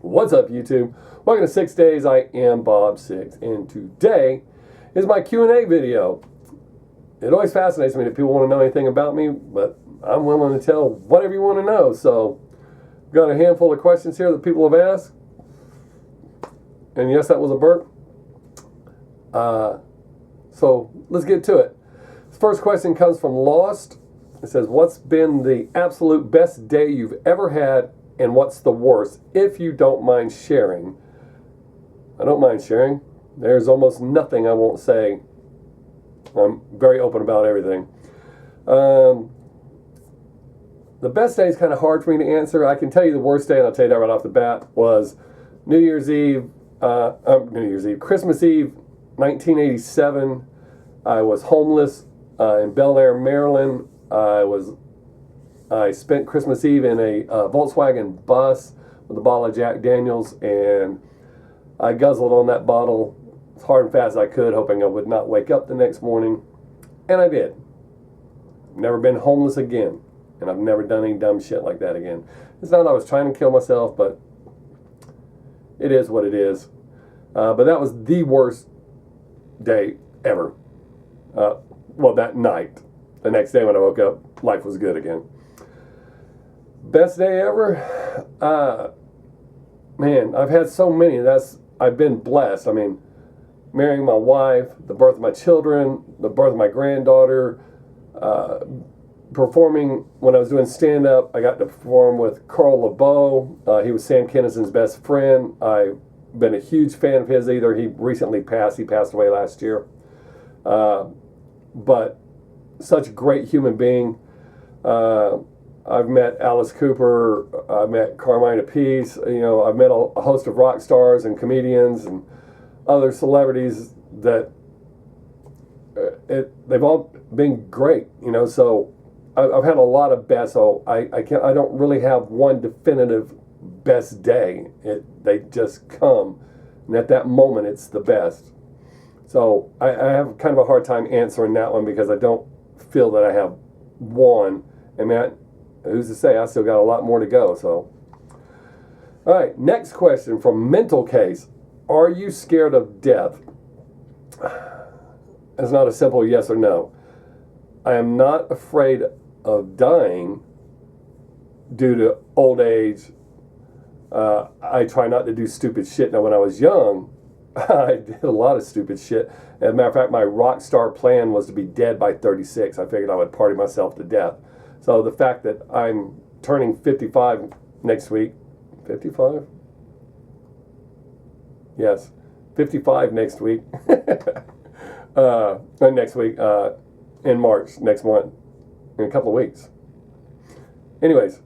What's up, YouTube? Welcome to Sixx Daze. I am Bob Sixx, and today is my Q&A video. It always fascinates me that people want to know anything about me, but I'm willing to tell whatever you want to know. So, I've got a handful of questions here that people have asked. And yes, that was a burp. So, let's get to it. This first question comes from Lost. It says, what's been the absolute best day you've ever had, and what's the worst, if you don't mind sharing? I don't mind sharing. There's almost nothing I won't say. I'm very open about everything. The best day is kind of hard for me to answer. I can tell you the worst day, and I'll tell you that right off the bat, was Christmas Eve, 1987. I was homeless in Bel Air, Maryland. I spent Christmas Eve in a Volkswagen bus with a bottle of Jack Daniels, and I guzzled on that bottle as hard and fast as I could, hoping I would not wake up the next morning, and I did. Never been homeless again, and I've never done any dumb shit like that again. It's not that I was trying to kill myself, but it is what it is. But that was the worst day ever. Well, that night. The next day when I woke up, life was good again. Best day ever? Man, I've had so many. I've been blessed. I mean, marrying my wife, the birth of my children, the birth of my granddaughter, performing when I was doing stand-up. I got to perform with Carl LeBeau. He was Sam Kinnison's best friend. I've been a huge fan of his. He recently passed. He passed away last year. But such a great human being. I've met Alice Cooper, I've met Carmine Appice, I've met a host of rock stars and comedians and other celebrities that they've all been great, so I've had a lot of best, so I don't really have one definitive best day. They just come, and at that moment it's the best. So I have kind of a hard time answering that one because I don't feel that I have one. I mean, who's to say? I still got a lot more to go. So, all right, next question from Mental Case. Are you scared of death? It's not a simple yes or no. I am not afraid of dying due to old age. I try not to do stupid shit. Now, when I was young, I did a lot of stupid shit. As a matter of fact, my rock star plan was to be dead by 36. I figured I would party myself to death. So the fact that I'm turning 55 next week, 55? Yes, 55 next week. Next week, in March, next month, in a couple of weeks. Anyways,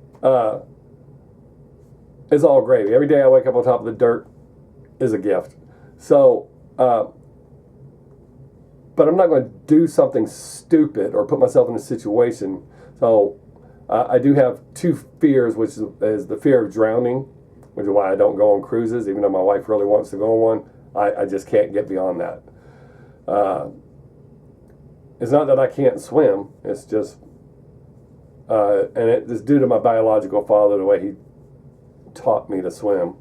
it's all gravy. Every day I wake up on top of the dirt is a gift. So, but I'm not going to do something stupid or put myself in a situation. So I do have two fears, which is the fear of drowning, which is why I don't go on cruises, even though my wife really wants to go on one. I just can't get beyond that. It's not that I can't swim. It's just, and it's due to my biological father, the way he taught me to swim.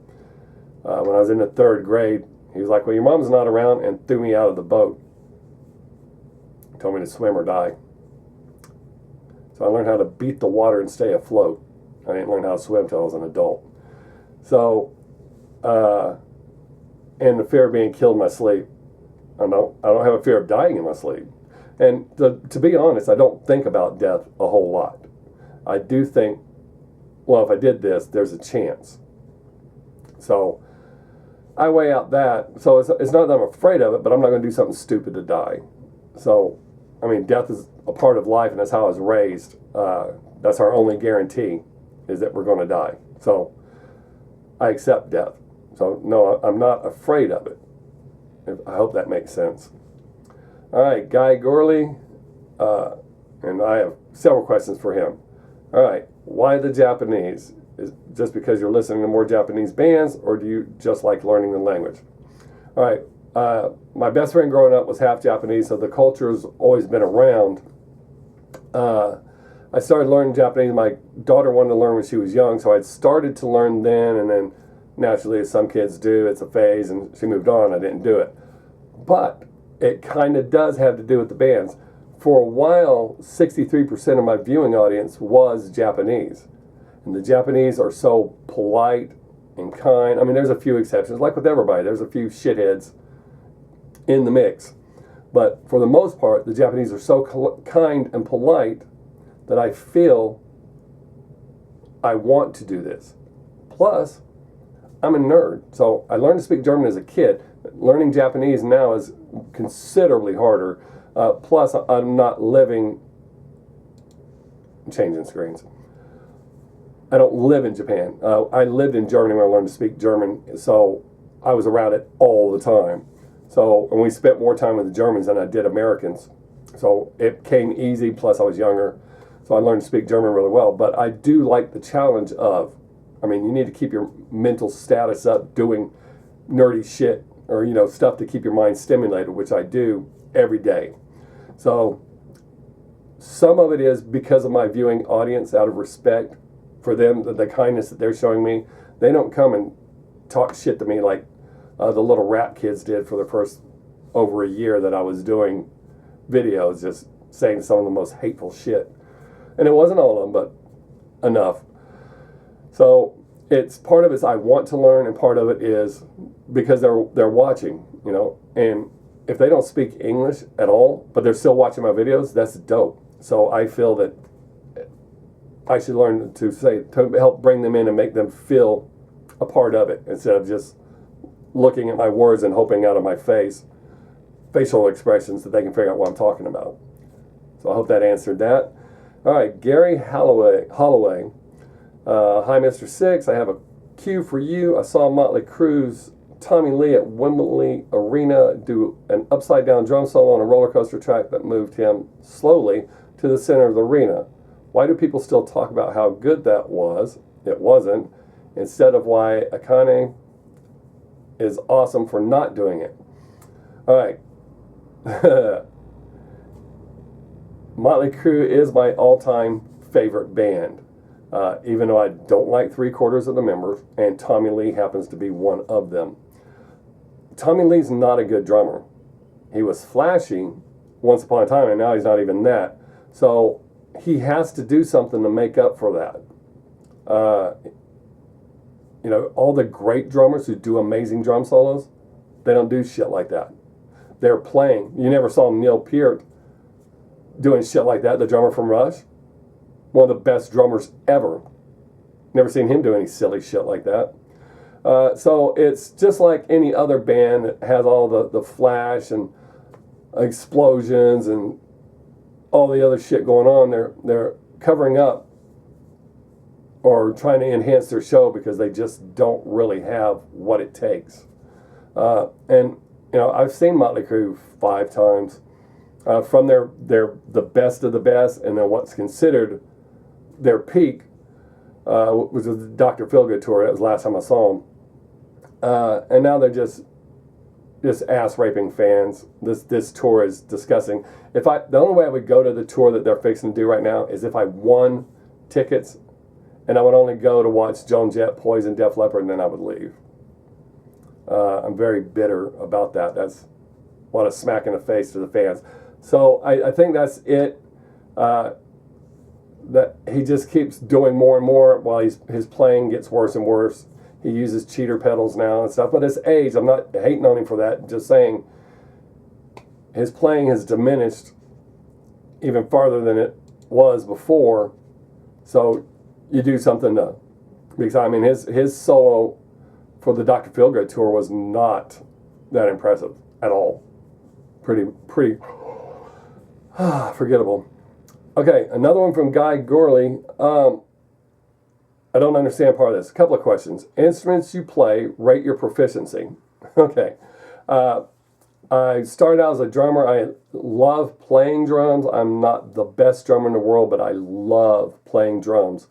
When I was in the 3rd grade, he was like, well, your mom's not around, and threw me out of the boat. He told me to swim or die. So I learned how to beat the water and stay afloat. I didn't learn how to swim until I was an adult. So, and the fear of being killed in my sleep. I don't have a fear of dying in my sleep. And to be honest, I don't think about death a whole lot. I do think, well, if I did this, there's a chance. So I weigh out that. So it's not that I'm afraid of it, but I'm not going to do something stupid to die. So, I mean, death is a part of life, and that's how I was raised. That's our only guarantee, is that we're going to die. So I accept death. So no, I'm not afraid of it. I hope that makes sense. All right, Guy Gorley, and I have several questions for him. All right, why the Japanese? Is just because you're listening to more Japanese bands, or do you just like learning the language? All right, my best friend growing up was half Japanese, so the culture's always been around. I started learning Japanese. My daughter wanted to learn when she was young, so I started to learn then, and then naturally, as some kids do, it's a phase, and she moved on. I didn't do it. But it kind of does have to do with the bands. For a while, 63% of my viewing audience was Japanese. And the Japanese are so polite and kind. I mean, there's a few exceptions. Like with everybody, there's a few shitheads in the mix. But for the most part, the Japanese are so kind and polite that I feel I want to do this. Plus, I'm a nerd. So I learned to speak German as a kid. Learning Japanese now is considerably harder. Plus, I'm not living... changing screens. I don't live in Japan. I lived in Germany when I learned to speak German, so I was around it all the time. So, and we spent more time with the Germans than I did Americans. So it came easy, plus I was younger. So I learned to speak German really well. But I do like the challenge of, I mean, you need to keep your mental status up doing nerdy shit or, you know, stuff to keep your mind stimulated, which I do every day. So some of it is because of my viewing audience, out of respect for them, the kindness that they're showing me. They don't come and talk shit to me like the little rap kids did for the first over a year that I was doing videos, just saying some of the most hateful shit. And it wasn't all of them, but enough. So it's part of it is I want to learn, and part of it is because they're watching, you know. And if they don't speak English at all, but they're still watching my videos, that's dope. So I feel that I should learn to help bring them in and make them feel a part of it instead of just looking at my words and hoping out of my facial expressions that they can figure out what I'm talking about. So I hope that answered that. All right, Gary Holloway. Hi, Mr. Sixx. I have a cue for you. I saw Motley Crue's Tommy Lee at Wembley Arena do an upside-down drum solo on a roller coaster track that moved him slowly to the center of the arena. Why do people still talk about how good that was? It wasn't. Instead of why Akane is awesome for not doing it. All right. Motley Crue is my all-time favorite band, even though I don't like 3/4 of the members, and Tommy Lee happens to be one of them. Tommy Lee's not a good drummer. He was flashy once upon a time, and now he's not even that. So he has to do something to make up for that. You know, all the great drummers who do amazing drum solos, they don't do shit like that. They're playing. You never saw Neil Peart doing shit like that, the drummer from Rush. One of the best drummers ever. Never seen him do any silly shit like that. So it's just like any other band that has all the flash and explosions and all the other shit going on. They're covering up or trying to enhance their show because they just don't really have what it takes. And you know, I've seen Motley Crue 5 times. From their the best of the best, and then what's considered their peak was the Dr. Feelgood tour. That was the last time I saw them. And now they're just ass raping fans. This tour is disgusting. The only way I would go to the tour that they're fixing to do right now is if I won tickets, and I would only go to watch Joan Jett, Poison, Def Leppard, and then I would leave. I'm very bitter about that. That's what a smack in the face to the fans. So I think that's it. That he just keeps doing more and more while his playing gets worse and worse. He uses cheater pedals now and stuff. But his age, I'm not hating on him for that. Just saying his playing has diminished even farther than it was before. So you do something to... Because, I mean, his solo for the Dr. Feelgood tour was not that impressive at all. Pretty forgettable. Okay, another one from Guy Gorley. I don't understand part of this. A couple of questions. Instruments you play, rate your proficiency. Okay. I started out as a drummer. I love playing drums. I'm not the best drummer in the world, but I love playing drums.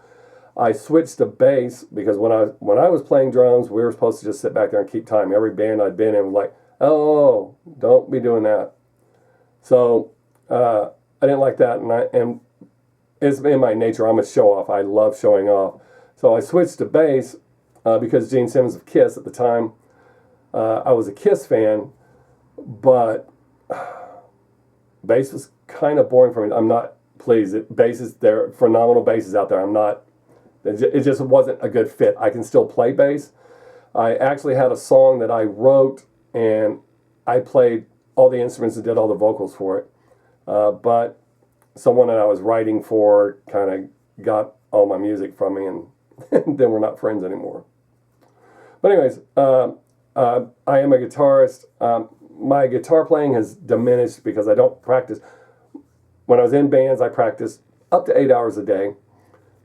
I switched to bass because when I was playing drums, we were supposed to just sit back there and keep time. Every band I'd been in was like, oh, don't be doing that. So I didn't like that, and it's in my nature. I'm a show-off. I love showing off. So I switched to bass because Gene Simmons of Kiss at the time, I was a Kiss fan, but bass was kind of boring for me. I'm not, please, there are phenomenal basses out there. It just wasn't a good fit. I can still play bass. I actually had a song that I wrote, and I played all the instruments and did all the vocals for it. But someone that I was writing for kind of got all my music from me, and then we're not friends anymore. But anyways, I am a guitarist. My guitar playing has diminished because I don't practice. When I was in bands, I practiced up to 8 hours a day.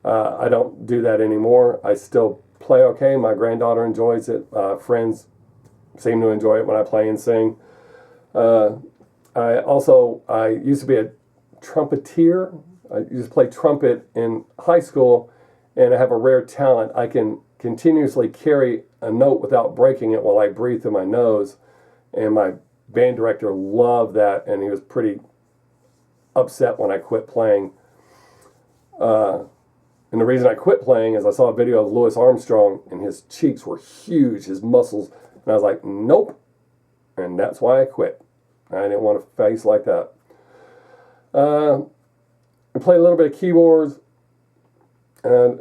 I don't do that anymore. I still play okay. My granddaughter enjoys it. Friends seem to enjoy it when I play and sing. I used to be a trumpeter. I used to play trumpet in high school, and I have a rare talent. I can continuously carry a note without breaking it while I breathe through my nose, and my band director loved that, and he was pretty upset when I quit playing. And the reason I quit playing is I saw a video of Louis Armstrong, and his cheeks were huge, his muscles, and I was like, nope, and that's why I quit. I didn't want a face like that. I play a little bit of keyboards, and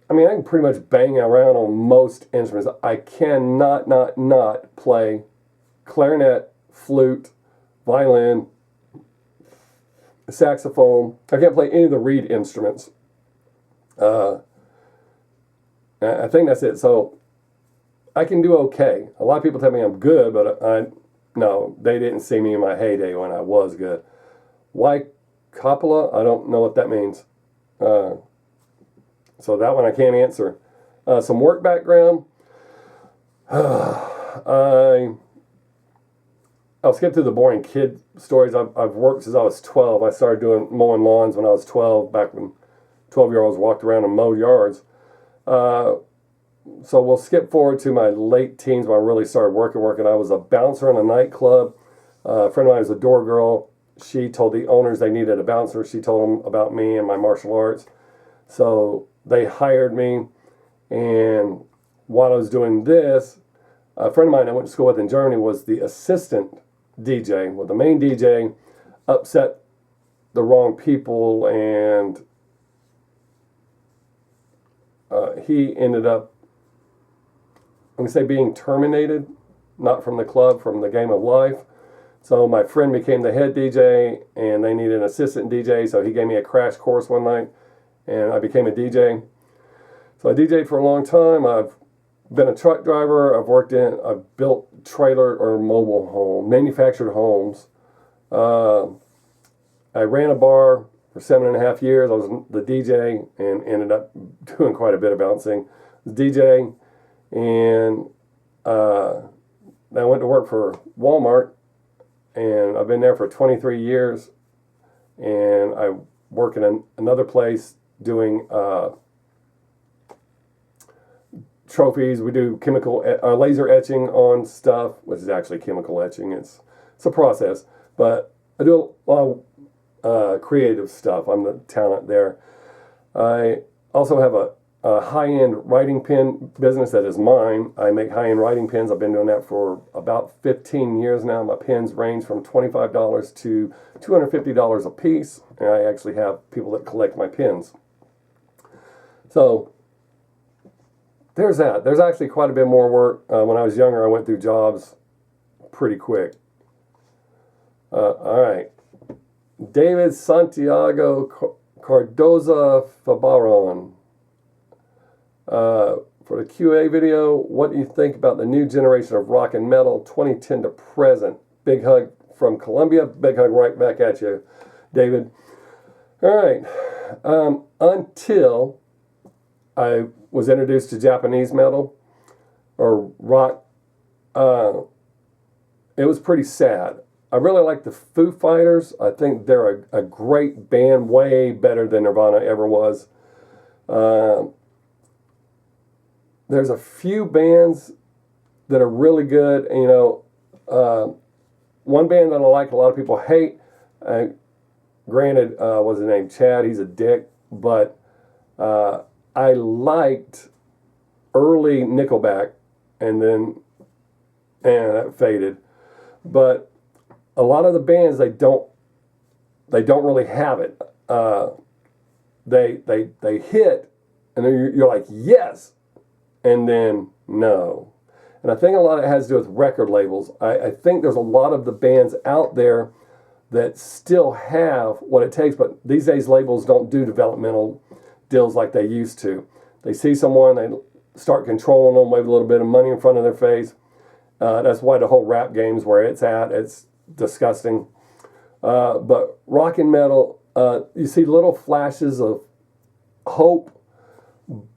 I mean, I can pretty much bang around on most instruments. I cannot not play clarinet, flute, violin, saxophone. I can't play any of the reed instruments. I think that's it. So I can do okay. A lot of people tell me I'm good, but no, they didn't see me in my heyday when I was good. Why Coppola? I don't know what that means. So that one I can't answer. Some work background. I'll skip through the boring kid stories. I've worked since I was 12. I started doing mowing lawns when I was 12, back when 12-year-olds walked around and mowed yards. So we'll skip forward to my late teens when I really started working. I was a bouncer in a nightclub. A friend of mine was a door girl. She told the owners they needed a bouncer. She told them about me and my martial arts. So they hired me. And while I was doing this, a friend of mine I went to school with in Germany was the assistant DJ. Well, the main DJ upset the wrong people, and he ended up, I'm going to say, being terminated, not from the club, from the game of life. So my friend became the head DJ, and they needed an assistant DJ, so he gave me a crash course one night, and I became a DJ. So I DJed for a long time. I've been a truck driver. I've built trailer or mobile home, manufactured homes. I ran a bar for 7.5 years. I was the DJ and ended up doing quite a bit of bouncing. I was DJing, and then I went to work for Walmart, and I've been there for 23 years. And I work in another place doing trophies. We do laser etching on stuff, which is actually chemical etching. It's a process, but I do a lot of creative stuff. I'm the talent there. I also have a high-end writing pen business that is mine. I make high-end writing pens. I've been doing that for about 15 years now. My pens range from $25 to $250 a piece, and I actually have people that collect my pens. So there's that. There's actually quite a bit more work. When I was younger, I went through jobs pretty quick. All right. David Santiago Cardoza Fabaron. For the QA video, what do you think about the new generation of rock and metal, 2010 to present? Big hug from Colombia. Big hug right back at you, David. All right. Until I was introduced to Japanese metal or rock, it was pretty sad. I really like the Foo Fighters. I think they're a great band, way better than Nirvana ever was. There's a few bands that are really good. You know, one band that I like, a lot of people hate. Granted, what's his name? Chad. He's a dick, but I liked early Nickelback, and then that faded. But a lot of the bands, they don't really have it. They hit, and then you're like, yes, and then no. And I think a lot of it has to do with record labels. I think there's a lot of the bands out there that still have what it takes, but these days labels don't do developmental deals like they used to. They see someone, they start controlling them, wave a little bit of money in front of their face. That's why the whole rap game's where it's at. It's disgusting. But rock and metal, you see little flashes of hope,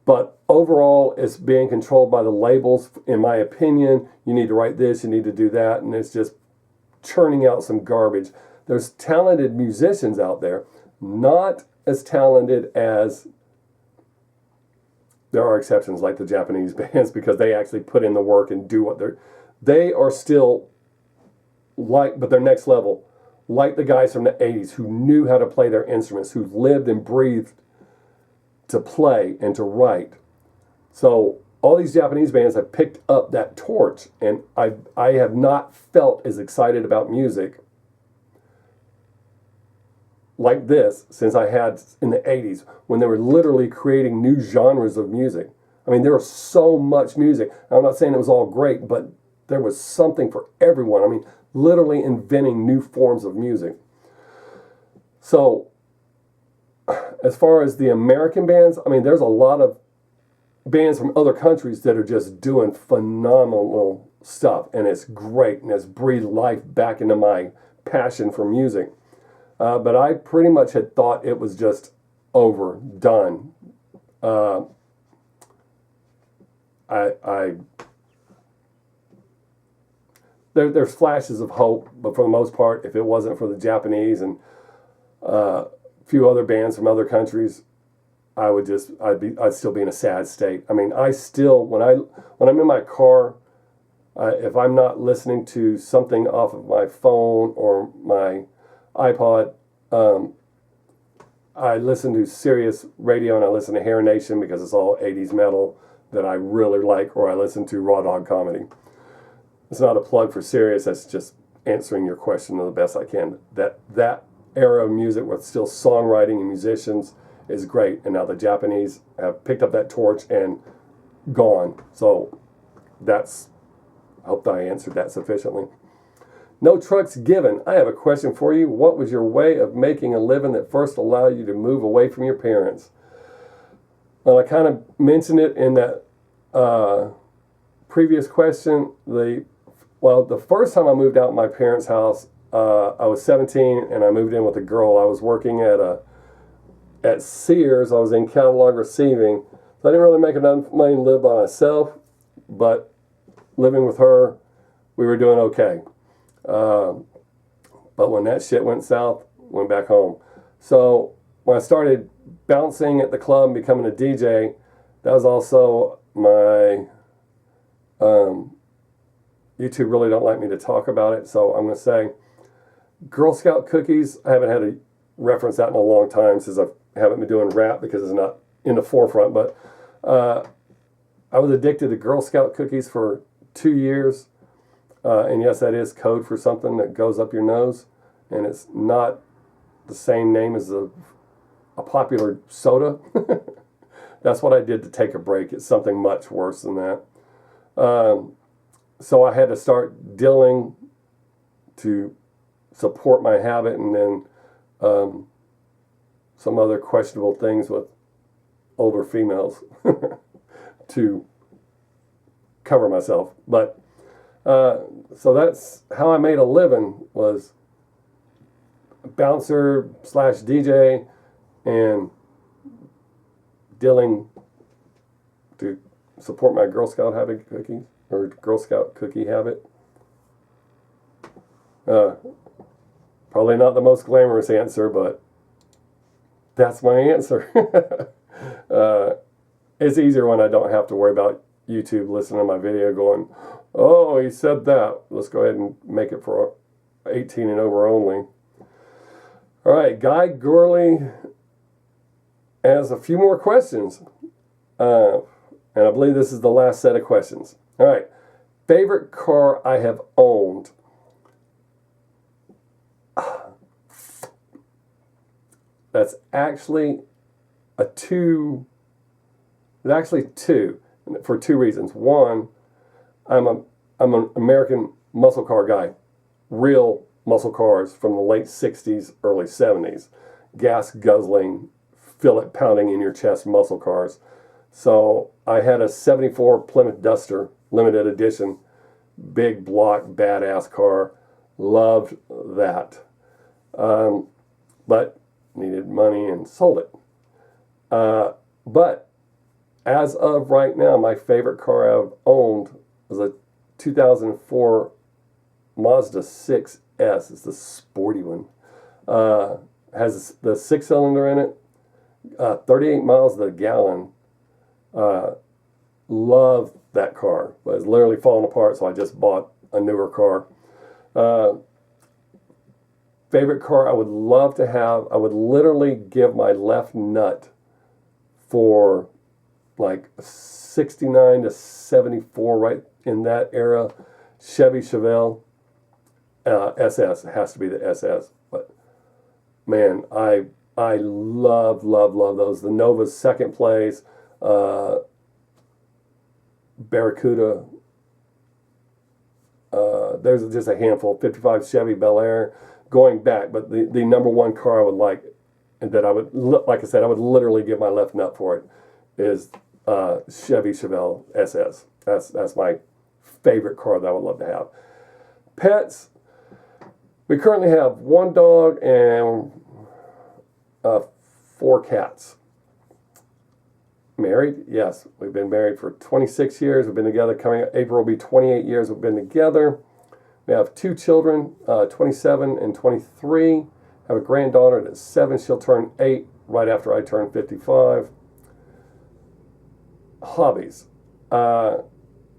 but overall it's being controlled by the labels. In my opinion, you need to write this, you need to do that, and it's just churning out some garbage. There's talented musicians out there, not as talented as, there are exceptions like the Japanese bands, because they actually put in the work and do what they are still like, but they're next level, like the guys from the 80s who knew how to play their instruments, who lived and breathed to play and to write. So all these Japanese bands have picked up that torch, and I have not felt as excited about music like this since I had in the 80s, when they were literally creating new genres of music. I mean, there was so much music. I'm not saying it was all great, but there was something for everyone. I mean, literally inventing new forms of music. So as far as the American bands, I mean, there's a lot of bands from other countries that are just doing phenomenal stuff, and it's great, and it's breathed life back into my passion for music. But I pretty much had thought it was just overdone. There's flashes of hope, but for the most part, if it wasn't for the Japanese and a few other bands from other countries, I'd still be in a sad state. I mean, I still, when I'm in my car, if I'm not listening to something off of my phone or my iPod, I listen to Sirius Radio, and I listen to Hair Nation because it's all 80s metal that I really like, or I listen to Raw Dog Comedy. It's not a plug for Sirius, that's just answering your question the best I can. That era of music with still songwriting and musicians is great, and now the Japanese have picked up that torch and gone. So I hope that I answered that sufficiently. No trucks given. I have a question for you. What was your way of making a living that first allowed you to move away from your parents? Well, I kind of mentioned it in that previous question. The first time I moved out of my parents' house, I was 17, and I moved in with a girl. I was working at Sears. I was in catalog receiving. So I didn't really make enough money to live by myself, but living with her, we were doing okay. But when that shit went south, went back home. So when I started bouncing at the club and becoming a DJ, that was also my, YouTube really don't like me to talk about it, so I'm going to say Girl Scout cookies. I haven't had to reference that in a long time since I haven't been doing rap because it's not in the forefront, but I was addicted to Girl Scout cookies for 2 years. And yes, that is code for something that goes up your nose, and it's not the same name as a popular soda. That's what I did to take a break. It's something much worse than that. So I had to start dealing to support my habit, and then some other questionable things with older females to cover myself. But so that's how I made a living, was bouncer / DJ and dealing to support my Girl Scout habit cookies, or Girl Scout cookie habit. Probably not the most glamorous answer, but that's my answer. It's easier when I don't have to worry about YouTube listening to my video going, oh, he said that. Let's go ahead and make it for 18 and over only. All right, Guy Gurley has a few more questions. And I believe this is the last set of questions. All right. Favorite car I have owned. That's actually two, for two reasons. One, I'm an American muscle car guy. Real muscle cars from the late 60s, early 70s. Gas guzzling, feel it pounding in your chest muscle cars. So I had a 74 Plymouth Duster, limited edition, big block, badass car. Loved that. But needed money and sold it. But as of right now, my favorite car I've owned was a 2004 Mazda 6S. It's the sporty one. Has the 6-cylinder in it. 38 miles to the gallon. Love that car. But it's literally falling apart, so I just bought a newer car. Favorite car I would love to have. I would literally give my left nut for like 69 to 74, right in that era. Chevy Chevelle SS. It has to be the SS. But man, I love those. The Nova's second place. Barracuda. There's just a handful. 55 Chevy Bel Air. Going back, but the number one car I would like, and that I would, like I said, I would literally give my left nut for it, is Chevy Chevelle SS. That's my favorite car that I would love to have. Pets, we currently have 1 dog and 4 cats. Married? Yes. We've been married for 26 years. We've been together. Coming April will be 28 years we've been together. We have 2 children, 27 and 23. I have a granddaughter that's 7. She'll turn 8 right after I turn 55. Hobbies. I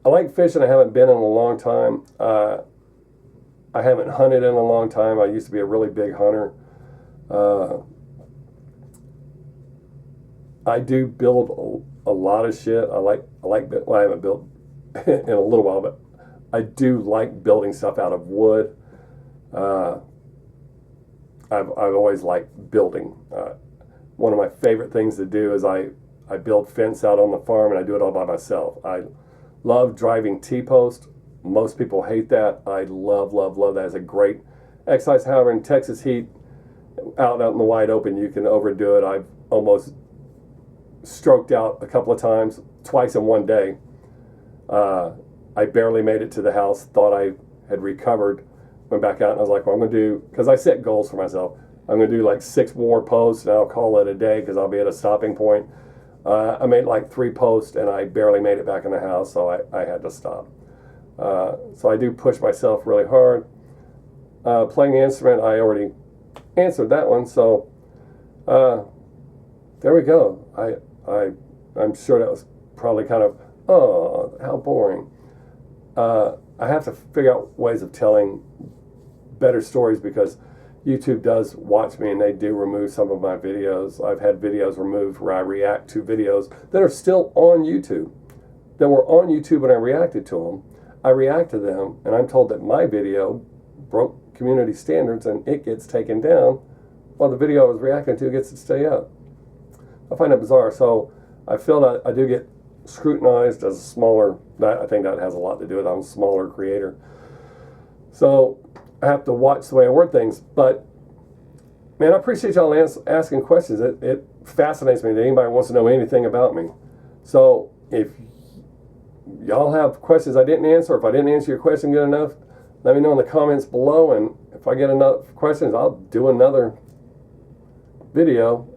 like fishing. I haven't been in a long time. I haven't hunted in a long time. I used to be a really big hunter. I do build a lot of shit. Well, I haven't built in a little while, but I do like building stuff out of wood. I've always liked building. One of my favorite things to do is I build fence out on the farm, and I do it all by myself. I love driving T-post. Most people hate that. I love that. It's a great exercise. However, in Texas heat, out in the wide open, you can overdo it. I've almost stroked out a couple of times, twice in one day. I barely made it to the house, thought I had recovered, went back out, and I was like, well, I'm going to do, because I set goals for myself, I'm going to do like 6 more posts, and I'll call it a day because I'll be at a stopping point. I made like 3 posts, and I barely made it back in the house, so I had to stop. So I do push myself really hard. Playing the instrument, I already answered that one, so there we go. I'm sure that was probably kind of, oh, how boring. I have to figure out ways of telling better stories because YouTube does watch me and they do remove some of my videos. I've had videos removed where I react to videos that are still on YouTube, that were on YouTube when I reacted to them. I react to them and I'm told that my video broke community standards and it gets taken down while the video I was reacting to gets to stay up. I find it bizarre. So I feel that I do get scrutinized as a smaller, I think that has a lot to do with I'm a smaller creator. So I have to watch the way I word things. But man, I appreciate y'all asking questions. It fascinates me that anybody wants to know anything about me. So if y'all have questions I didn't answer, if I didn't answer your question good enough, let me know in the comments below, and if I get enough questions, I'll do another video.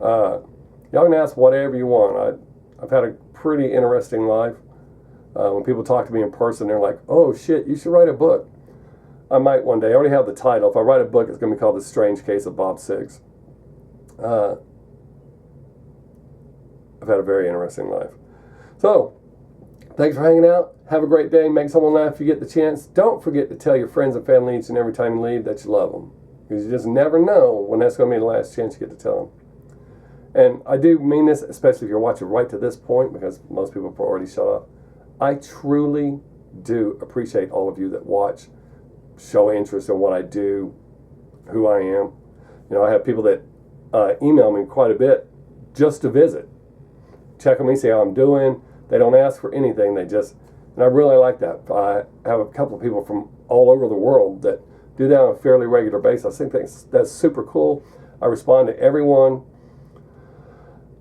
Y'all can ask whatever you want. I've had a pretty interesting life. When people talk to me in person, they're like, oh shit, you should write a book. I might one day. I already have the title. If I write a book, it's going to be called The Strange Case of Bob Sixx. I've had a very interesting life. So, thanks for hanging out. Have a great day. Make someone laugh if you get the chance. Don't forget to tell your friends and family each and every time you leave that you love them. Because you just never know when that's going to be the last chance you get to tell them. And I do mean this, especially if you're watching right to this point, because most people have already shut up. I truly do appreciate all of you that watch, show interest in what I do, who I am. You know, I have people that email me quite a bit just to visit, check on me, see how I'm doing. They don't ask for anything. They just, and I really like that. I have a couple of people from all over the world that do that on a fairly regular basis. I think that's super cool. I respond to everyone.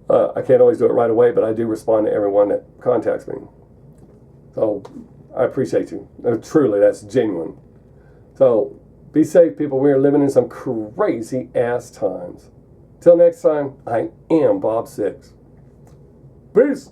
I can't always do it right away, but I do respond to everyone that contacts me. So I appreciate you. Truly, that's genuine. So be safe, people. We are living in some crazy ass times. Till next time, I am Bob Sixx. Peace.